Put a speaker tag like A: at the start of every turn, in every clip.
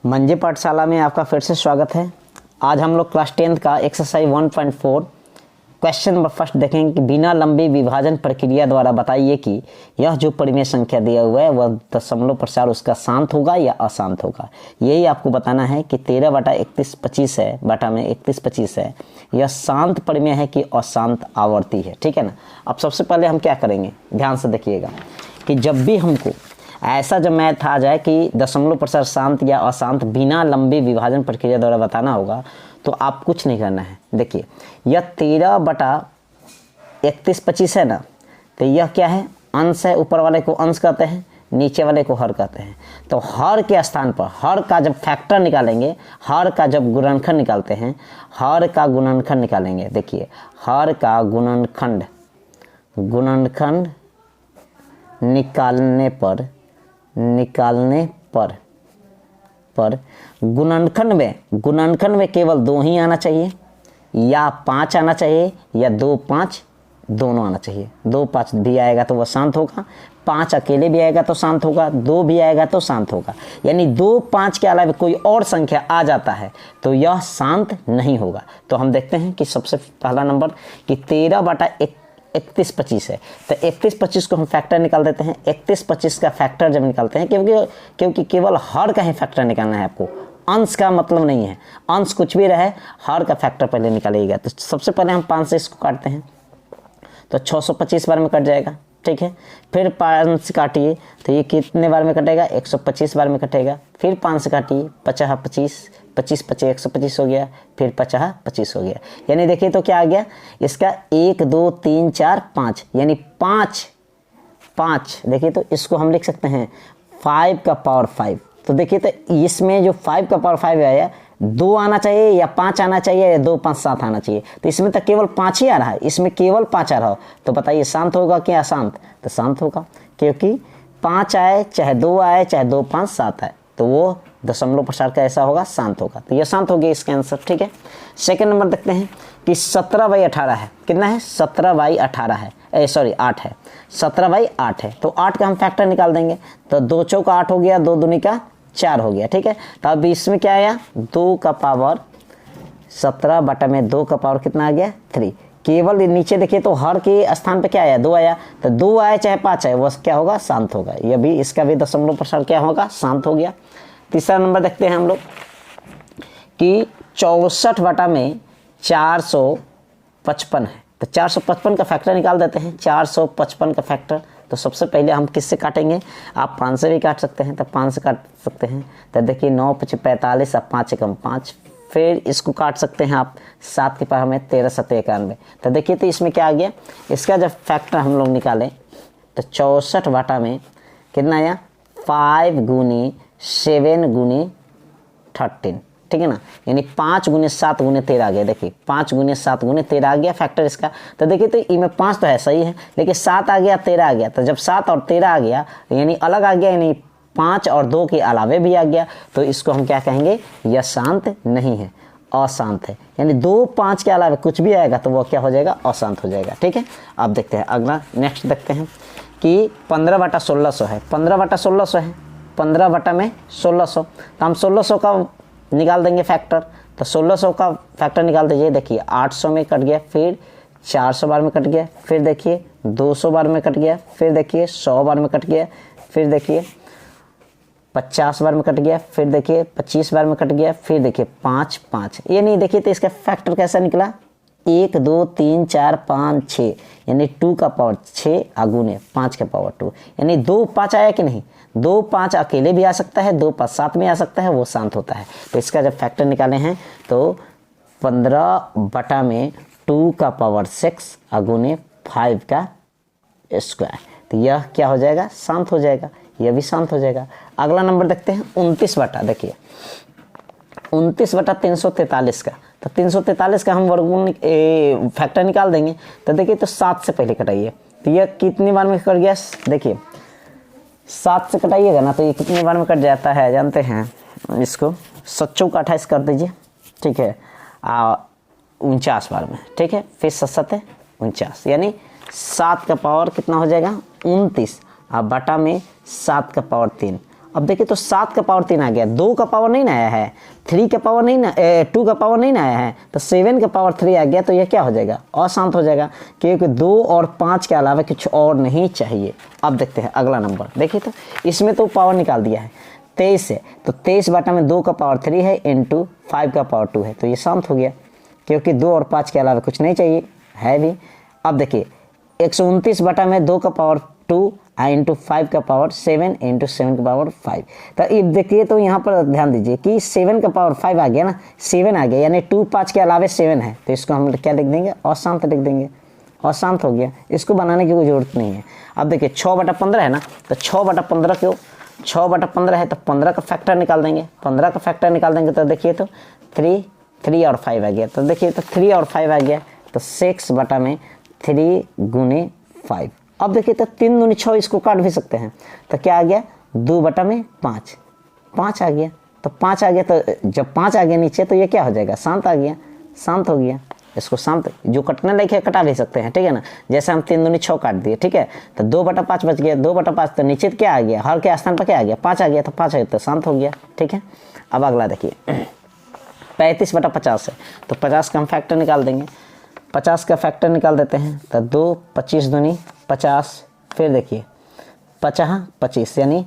A: मंजे पाठशाला में आपका फिर से स्वागत है। आज हम लोग क्लास 10th का एक्सरसाइज 1.4 क्वेश्चन नंबर फर्स्ट देखेंगे कि बिना लंबी विभाजन प्रक्रिया द्वारा बताइए कि यह जो परिमेय संख्या दिया हुआ है वह दशमलव प्रसार उसका शांत होगा या अशांत होगा। यही आपको बताना है कि 13/3125 है, बटा में 3125 है, यह शांत परिमेय है कि अशांत आवर्ती है। ठीक है ना। अब सबसे पहले हम क्या करेंगे, ध्यान से देखिएगा कि जब भी हमको ऐसा जब मैथ आ जाए कि दशमलव प्रसार शांत या अशांत बिना लंबी विभाजन प्रक्रिया द्वारा बताना होगा तो आप कुछ नहीं करना है। देखिए यह 13/3125 है ना, तो यह क्या है, अंश है। ऊपर वाले को अंश कहते हैं, नीचे वाले को हर कहते हैं। तो हर के स्थान पर हर का जब फैक्टर निकालेंगे, हर का जब गुणनखंड निकालते हैं, हर का गुणनखंड निकालेंगे। देखिए हर का गुणनखंड निकालने पर गुणनखंड में केवल 2 ही आना चाहिए, या 5 आना चाहिए, या 2 5 दोनों आना चाहिए। 2 5 भी आएगा तो वह शांत होगा, 5 अकेले भी आएगा तो शांत होगा, 2 भी आएगा तो शांत होगा। यानी 2 5 के अलावा कोई और संख्या आ जाता है तो यह शांत नहीं होगा। तो हम देखते हैं कि सबसे पहला नंबर कि 13/3125 है, तो 3125 को हम फैक्टर निकाल देते हैं। 3125 का फैक्टर जब निकालते हैं, क्योंकि केवल हर का ही फैक्टर निकालना है आपको, अंश का मतलब नहीं है। अंश कुछ भी रहे, हर का फैक्टर पहले निकालिएगा। तो सबसे पहले हम 5 से इसको काटते हैं तो 625 बार में कट जाएगा। ठीक है, फिर 5 से काटिए तो ये कितने बार में कटेगा, 125 बार में कटेगा। फिर 5 से काटिए 50 25 25 25 125 हो गया, फिर 50 25 हो गया। यानी देखिए तो क्या आ गया इसका 1 2 3 4 5, यानी 5 5। देखिए तो इसको हम लिख सकते हैं 5 का पावर 5। तो देखिए तो इसमें जो 5 का पावर 5 आया, 2 आना चाहिए या 5 आना चाहिए या 2 5 7 आना चाहिए। तो इसमें तो केवल 5 ही आ रहा है, इसमें केवल 5 आ रहा हो। तो बताइए शांत होगा कि अशांत? तो शांत होगा, क्योंकि 5 आए चाहे 2 आए चाहे 2 5 7 आए तो वो दशमलव प्रसार का ऐसा होगा, शांत होगा। तो यह शांत हो गया इसका आंसर। ठीक है, सेकंड नंबर देखते हैं कि 17/18 है। कितना है, 17/18 है, 8 है। 17/8 है तो 8 का हम फैक्टर निकाल देंगे। तो 2 चौका 8 हो गया, 2 दूनी का 4 हो गया। ठीक है, तो अब इसमें क्या आया, 2 का पावर 17/2 का पावर कितना आ गया, 3। केवल नीचे देखिए तो हर के स्थान पे क्या आया, 2 आया। तो 2 आए चाहे 5 आए वह क्या होगा, शांत होगा। यह भी, इसका भी दशमलव प्रसार क्या होगा, शांत हो गया। तीसरा नंबर देखते हैं हम लोग कि 64/455 है। तो 455 का फैक्टर निकाल देते हैं। 455 का फैक्टर, तो सबसे पहले हम किससे काटेंगे, आप 5 से भी काट सकते हैं, तो 5 से काट सकते हैं। तो देखिए 9 5 45 और 5 एकम 5। फिर इसको काट सकते हैं आप 7 के पावर में 13 7 91। तो देखिए तो इसमें क्या आ गया, इसका जब फैक्टर हम लोग निकालें तो 64 में कितना आया, 5 गुनी 7 गुनी 13। ठीक है ना, यानी 5 गुने 7 गुने 13 आ गया। देखिए 5 गुने 7 गुने 13 आ गया फैक्टर इसका। तो देखिए तो इसमें 5 तो है, सही है, लेकिन 7 आ गया 13 आ गया। तो जब 7 और 13 आ गया यानी अलग आ गया, यानी 5 और 2 के अलावे भी आ गया, तो इसको हम क्या कहेंगे, यह शांत नहीं है, अशांत है। यानी 2 5 के अलावे कुछ भी आएगा तो वह क्या हो जाएगा, अशांत हो जाएगा। ठीक है, अब देखते हैं अगला, नेक्स्ट देखते हैं कि 15/1600 है। 15/1600 है, 15 में 1600, तो हम 1600 का निकाल देंगे फैक्टर। तो 1600 का फैक्टर निकाल दीजिए। देखिए 800 में कट गया, फिर 400 बार में कट गया, फिर देखिए 200 बार में कट गया, फिर देखिए 100 बार में कट गया, फिर देखिए 50 बार में कट गया, फिर देखिए 25 बार में कट गया, फिर देखिए 5 5। ये नहीं, देखिए तो इसका फैक्टर कैसा निकला, 1 2 3 4 5 6, यानी 2 का पावर 6 अगुने 5 का पावर 2, यानी 2 5 आया कि नहीं। 2 5 अकेले भी आ सकता है, 2 5 7 में आ सकता है, वो शांत होता है। तो इसका जब फैक्टर निकाले हैं तो 15/2 का पावर 6 अगुने 5 का स्क्वायर, तो यह क्या हो जाएगा, शांत हो जाएगा। यह भी शांत हो जाएगा। अगला नंबर देखते हैं 29 देखिए 29/343 का। तो 343 का हम वर्गमूल फैक्टर निकाल देंगे। तो देखिए तो 7 से पहले कटाइए, तो यह कितनी बार में कट गया, देखिए 7 से कटाइएगा ना तो ये कितनी बार में कट जाता है जानते हैं, इसको 7 चौका 28 कर दीजिए। ठीक है, 49 बार में। ठीक है, फिर 7 7 49, यानी 7 का पावर कितना हो जाएगा, 29, और बटा में 7 का पावर 3। अब देखिए तो 7 का पावर 3 आ गया, 2 का पावर नहीं ना आया है, 3 का पावर नहीं ना 2 का पावर नहीं ना आया है, तो 7 का पावर 3 आ गया, तो यह क्या हो जाएगा, अशांत हो जाएगा, क्योंकि 2 और 5 के अलावा कुछ और नहीं चाहिए। अब देखते हैं अगला नंबर, देखिए तो इसमें तो पावर निकाल दिया है 23 है, तो 23 बटा में 2 का पावर 3 है इंटू 5 का पावर 2 है, तो ये शांत हो गया, क्योंकि 2 और 5 के अलावा कुछ नहीं चाहिए है भी। अब देखिए 129 बटा में 2 का पावर 2 इंटू 5 का पावर 7 इंटू 7 का पावर 5। तो ये देखिए तो यहाँ पर ध्यान दीजिए कि 7 का पावर 5 आ गया ना, 7 आ गया, यानी 2 5 के अलावे 7 है, तो इसको हम क्या लिख देंगे, अशांत लिख देंगे, अशांत हो गया, इसको बनाने की कोई जरूरत नहीं है। अब देखिए 6 बटा 15 है ना, तो 6 बटा 15 क्यों, 6 बटा 15 है तो 15 का फैक्टर निकाल देंगे, 15 का फैक्टर निकाल देंगे, तो देखिए तो 3 और 5 आ गया, तो देखिए तो 3 और 5 आ गया, तो 6 बटा में 3 गुने 5। अब देखिए तो 3 दूनी 6, इसको काट भी सकते हैं, तो क्या आ गया 2 बटा में 5, 5 आ गया, तो 5 आ गया, तो जब 5 आ गया नीचे तो ये क्या हो जाएगा, शांत आ गया, शांत हो गया, इसको शांत, जो कटने लायक है कटा भी सकते हैं, ठीक है ना, जैसे हम 3 दूनी 6 काट दिए, ठीक है, तो 2 बटा 5 बच गया, 2 बटा 5 तो नीचे क्या आ गया, हर के स्थान पर क्या आ गया, 5 आ गया, तो 5 आ गया तो शांत हो गया, ठीक है। अब अगला देखिए 35 बटा 50 है, तो 50 का हम फैक्टर निकाल देंगे, 50 का फैक्टर निकाल देते हैं, तो 2 25 दूनी 50, फिर देखिए 50 25, यानी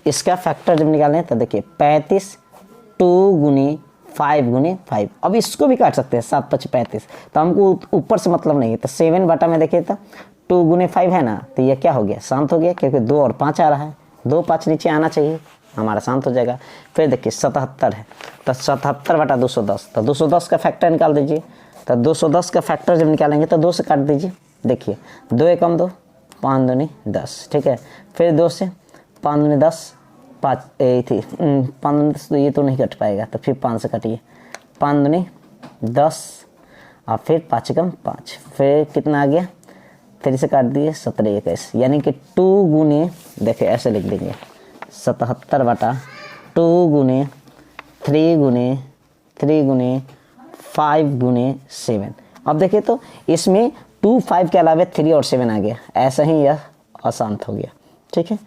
A: इसका फैक्टर जब निकालें तो देखिए 35 2 गुनी 5 गुनी 5। अब इसको भी काट सकते हैं, 7 5 35, तो हमको ऊपर से मतलब नहीं है, तो 7 बटा में देखिए तो 2 गुने 5 है ना, तो ये क्या हो गया, शांत हो गया, क्योंकि 2 और 5 आ रहा है, 2 5 नीचे आना चाहिए, हमारा शांत हो जाएगा। फिर देखिए 77 है, तो 77 बटा 210, तो 210 का फैक्टर निकाल दीजिए, तो 210 का फैक्टर जब निकालेंगे तो 2 से काट दीजिए, देखिए 2 एकम 2, 5 दूनी 10, ठीक है, फिर 2 से 5 दूनी 10, 5 थी 5 दूनी 10, तो ये तो नहीं कट पाएगा, तो फिर 5 से काटिए, 5 दूनी 10 और फिर 5 एकम 5, फिर कितना आ गया, 3 से काट दिए 17 21, यानी कि 2 गुने, देखिए ऐसे लिख देंगे 77 बटा 2 गुने 3 गुने 3 गुने 5 गुने 7। अब देखिए तो इसमें 2 5 के अलावे 3 और 7 आ गया, ऐसा ही यह अशांत हो गया, ठीक है।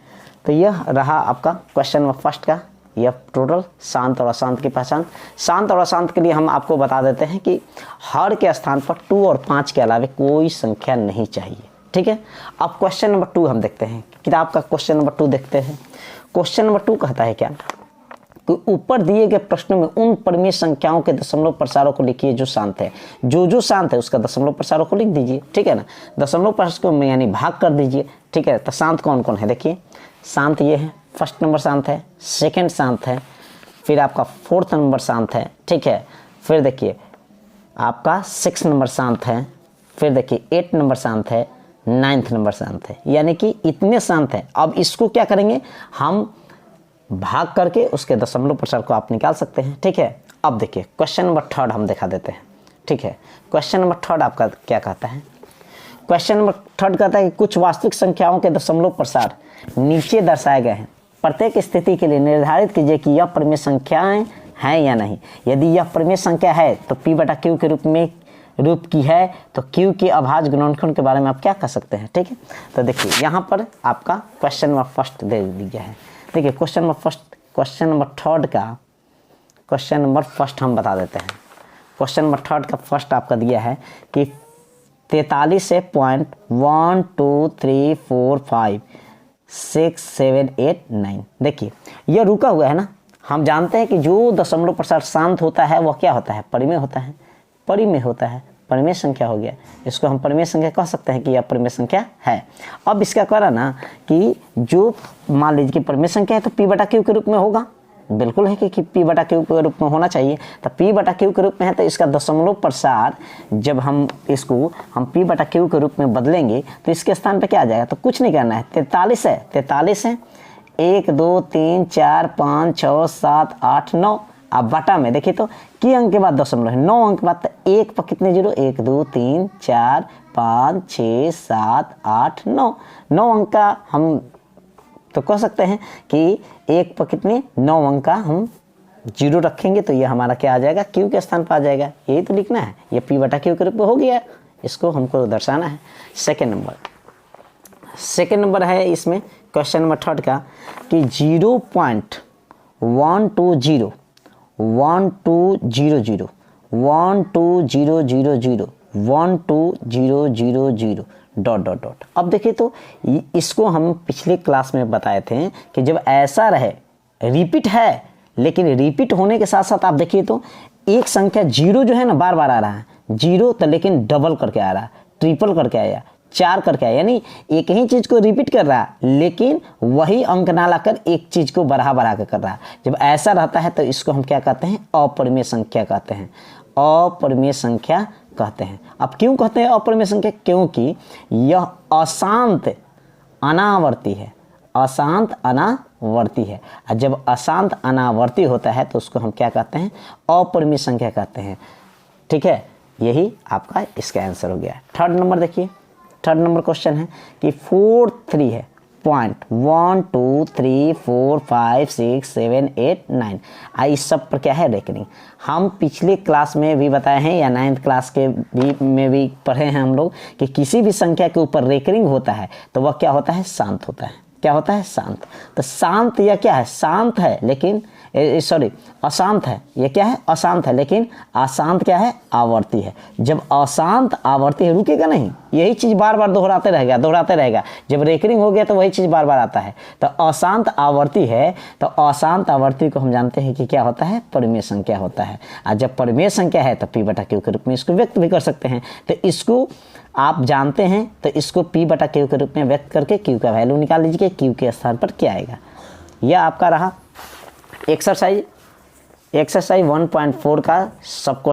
A: तो यह रहा आपका क्वेश्चन नंबर फर्स्ट का, यह टोटल शांत और अशांत की पहचान। शांत और अशांत के लिए हम आपको बता देते हैं कि हर के स्थान पर 2 और 5 के अलावे कोई संख्या नहीं चाहिए, ठीक है। अब क्वेश्चन नंबर 2 हम देखते हैं, किताब का क्वेश्चन नंबर 2 देखते हैं। क्वेश्चन नंबर 2 कहता है क्या, तो ऊपर दिए गए प्रश्नों में उन परिमेय संख्याओं के दशमलव प्रसारों को लिखिए जो शांत है, जो शांत है उसका दशमलव प्रसारों को लिख दीजिए, ठीक है ना, दशमलव प्रसारों को यानी भाग कर दीजिए, ठीक है। तो शांत कौन कौन है, देखिए शांत ये है, फर्स्ट नंबर शांत है, सेकंड शांत है, फिर आपका 4th नंबर शांत है, ठीक है, फिर देखिए आपका 6 नंबर शांत है, फिर देखिए 8 नंबर शांत है, 9th नंबर शांत है, यानी कि इतने शांत है। अब इसको क्या करेंगे, हम भाग करके उसके दशमलव प्रसार को आप निकाल सकते हैं, ठीक है। अब देखिए क्वेश्चन नंबर 3 हम दिखा देते हैं, ठीक है। क्वेश्चन नंबर 3 आपका क्या कहता है, क्वेश्चन नंबर 3 कहता है कि कुछ वास्तविक संख्याओं के दशमलव प्रसार नीचे दर्शाए गए हैं, प्रत्येक स्थिति के लिए निर्धारित कीजिए कि यह परिमेय संख्याएं हैं या नहीं। यदि यह परिमेय संख्या है तो P बटा Q के रूप की है, तो Q के अभाज्य गुणनखंड के बारे में आप क्या कह सकते हैं, ठीक है। तो देखिए यहाँ पर आपका क्वेश्चन नंबर फर्स्ट दे दिया है, देखिए क्वेश्चन नंबर 3 का क्वेश्चन नंबर फर्स्ट हम बता देते हैं। क्वेश्चन नंबर 3 का फर्स्ट आपका दिया है कि 43 से पॉइंट 1 2 3 4 5 6 7 8 9, देखिए यह रुका हुआ है ना। हम जानते हैं कि जो दशमलव प्रसार शांत होता है वह क्या होता है, परिमेय होता है, परिमेय होता है, परिमेय संख्या हो गया, इसको हम परिमेय संख्या कह सकते हैं कि यह परिमेय संख्या है। अब इसका कह रहा ना कि जो मान लीजिए कि परिमेय संख्या है तो P बटा Q के रूप में होगा, बिल्कुल है कि P बटा Q के रूप में होना चाहिए। तो P बटा Q के रूप में है तो इसका दशमलव प्रसार जब हम इसको P बटा Q के रूप में बदलेंगे तो इसके स्थान पे क्या आ जाएगा, तो कुछ नहीं करना है, 43 है, 43 है, 1 2 3 4 5 6 7 8 9। अब बटा में देखिए तो की अंक के बाद दशमलव है, 9 अंक के बाद, तो 1 पर कितने जीरो, 1 2 3 4 5 6 7 8 9, 9 अंक का हम तो कह सकते हैं कि 1 पर कितने 9 अंक का हम जीरो रखेंगे, तो ये हमारा क्या आ जाएगा, Q के स्थान पर आ जाएगा। यही तो लिखना है, ये P बटा Q के रूप में हो गया, इसको हमको दर्शाना है। सेकेंड नंबर सेकेंड नंबर है इसमें क्वेश्चन नंबर 3 का कि 0.120 1200 1200 1200 डॉट डॉट डॉट। अब देखिए तो इसको हम पिछले क्लास में बताए थे कि जब ऐसा रहे, रिपीट है लेकिन रिपीट होने के साथ साथ आप देखिए तो एक संख्या 0 जो है ना बार बार आ रहा है, 0 तो लेकिन डबल करके आ रहा है, ट्रिपल करके आया, 4 करके आया, यानी एक ही चीज को रिपीट कर रहा है लेकिन वही अंक ना लाकर एक चीज को बढ़ा के कर रहा है। जब ऐसा रहता है तो इसको हम क्या कहते हैं? अपरिमेय संख्या कहते हैं, अपरिमेय संख्या कहते हैं। अब क्यों कहते हैं अपरिमेय संख्या? क्योंकि यह अशांत अनावर्ती है, अशांत अनावर्ती है। और जब अशांत अनावर्ती होता है तो उसको हम क्या कहते हैं? अपरिमेय संख्या कहते हैं। ठीक है, यही आपका इसका आंसर हो गया। थर्ड नंबर देखिए, थर्ड नंबर क्वेश्चन है कि 43 है, 0.123456789। इस सब पर क्या है? रेकनिंग। हम पिछले क्लास में भी बताए हैं या 9th क्लास के में भी पढ़े हैं हम लोग कि किसी भी संख्या के ऊपर रेकनिंग होता है तो वह क्या होता है? शांत होता है। क्या होता है? शांत। तो शांत या क्या है? शांत है लेकिन अशांत है। ये क्या है? अशांत है लेकिन अशांत क्या है? आवर्ती है। जब अशांत आवर्ती है, रुकेगा नहीं, यही चीज बार बार दोहराते रहेगा। जब रेकरिंग हो गया तो वही चीज बार बार आता है। तो अशांत आवर्ती है, तो अशांत आवर्ती को हम जानते हैं कि क्या होता है? परिमेय संख्या होता है। और जब परिमेय संख्या है तो P/Q के रूप में इसको व्यक्त भी कर सकते हैं। तो इसको आप जानते हैं तो इसको P/Q के रूप में व्यक्त करके Q का वैल्यू निकाल लीजिए, Q के स्थान पर क्या आएगा। यह आपका रहा एक्सरसाइज 1.4 का सबको